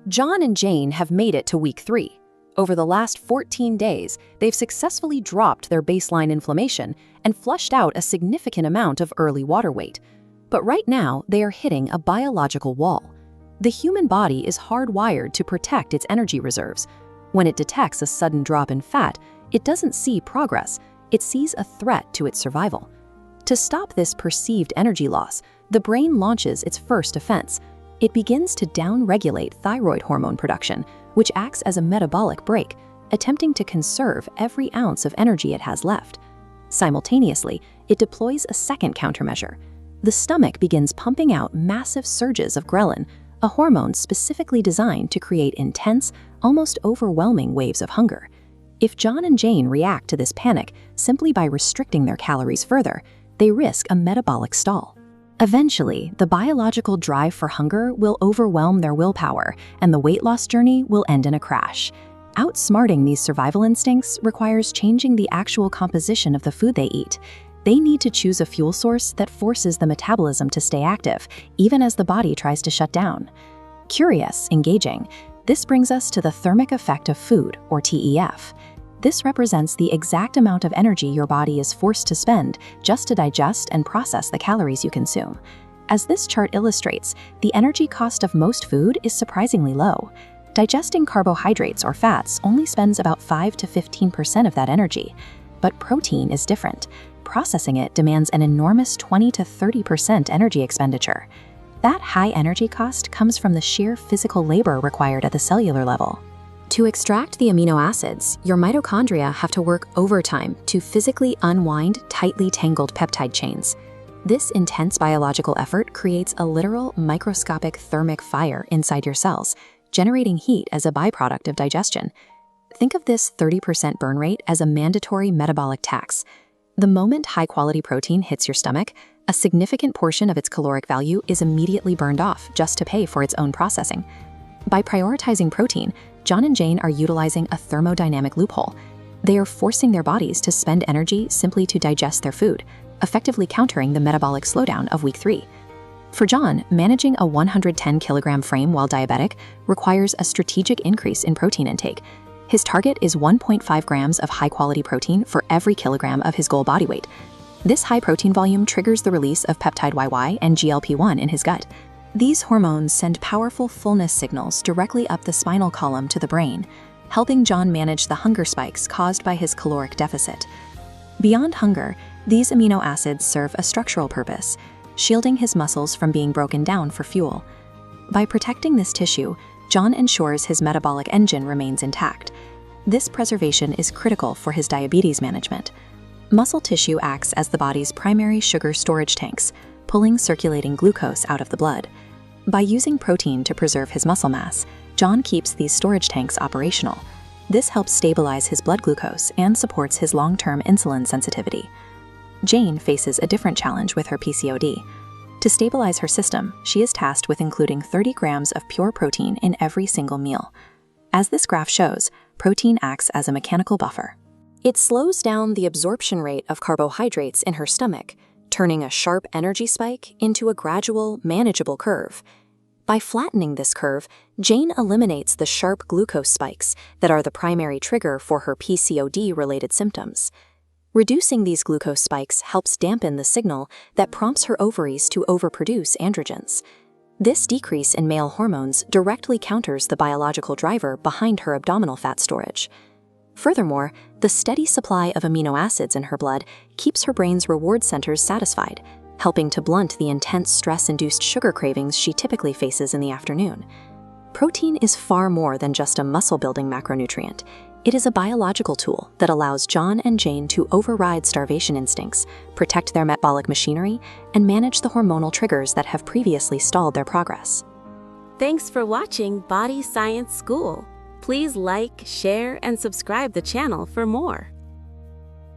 John and Jane have made it to week 3. Over the last 14 days, they've successfully dropped their baseline inflammation and flushed out a significant amount of early water weight. But right now, they are hitting a biological wall. The human body is hardwired to protect its energy reserves. When it detects a sudden drop in fat, it doesn't see progress, it sees a threat to its survival. To stop this perceived energy loss, the brain launches its first offense. It begins to downregulate thyroid hormone production, which acts as a metabolic brake, attempting to conserve every ounce of energy it has left. Simultaneously, it deploys a second countermeasure. The stomach begins pumping out massive surges of ghrelin, a hormone specifically designed to create intense, almost overwhelming waves of hunger. If John and Jane react to this panic simply by restricting their calories further, they risk a metabolic stall. Eventually, the biological drive for hunger will overwhelm their willpower, and the weight loss journey will end in a crash. Outsmarting these survival instincts requires changing the actual composition of the food they eat. They need to choose a fuel source that forces the metabolism to stay active, even as the body tries to shut down. Curious, engaging. This brings us to the thermic effect of food, or TEF. This represents the exact amount of energy your body is forced to spend just to digest and process the calories you consume. As this chart illustrates, the energy cost of most food is surprisingly low. Digesting carbohydrates or fats only spends about 5 to 15% of that energy. But protein is different. Processing it demands an enormous 20 to 30% energy expenditure. That high energy cost comes from the sheer physical labor required at the cellular level. To extract the amino acids, your mitochondria have to work overtime to physically unwind tightly tangled peptide chains. This intense biological effort creates a literal microscopic thermic fire inside your cells, generating heat as a byproduct of digestion. Think of this 30% burn rate as a mandatory metabolic tax. The moment high-quality protein hits your stomach, a significant portion of its caloric value is immediately burned off just to pay for its own processing. By prioritizing protein, John and Jane are utilizing a thermodynamic loophole. They are forcing their bodies to spend energy simply to digest their food, effectively countering the metabolic slowdown of week 3. For John, managing a 110-kilogram frame while diabetic requires a strategic increase in protein intake. His target is 1.5 grams of high-quality protein for every kilogram of his goal body weight. This high protein volume triggers the release of peptide YY and GLP-1 in his gut. These hormones send powerful fullness signals directly up the spinal column to the brain, helping John manage the hunger spikes caused by his caloric deficit. Beyond hunger, these amino acids serve a structural purpose, shielding his muscles from being broken down for fuel. By protecting this tissue, John ensures his metabolic engine remains intact. This preservation is critical for his diabetes management. Muscle tissue acts as the body's primary sugar storage tanks, pulling circulating glucose out of the blood. By using protein to preserve his muscle mass, John keeps these storage tanks operational. This helps stabilize his blood glucose and supports his long-term insulin sensitivity. Jane faces a different challenge with her PCOD. To stabilize her system, she is tasked with including 30 grams of pure protein in every single meal. As this graph shows, protein acts as a mechanical buffer. It slows down the absorption rate of carbohydrates in her stomach, turning a sharp energy spike into a gradual, manageable curve. By flattening this curve, Jane eliminates the sharp glucose spikes that are the primary trigger for her PCOD-related symptoms. Reducing these glucose spikes helps dampen the signal that prompts her ovaries to overproduce androgens. This decrease in male hormones directly counters the biological driver behind her abdominal fat storage. Furthermore, the steady supply of amino acids in her blood keeps her brain's reward centers satisfied, helping to blunt the intense stress-induced sugar cravings she typically faces in the afternoon. Protein is far more than just a muscle-building macronutrient. It is a biological tool that allows John and Jane to override starvation instincts, protect their metabolic machinery, and manage the hormonal triggers that have previously stalled their progress. Thanks for watching Body Science School. Please like, share, and subscribe the channel for more.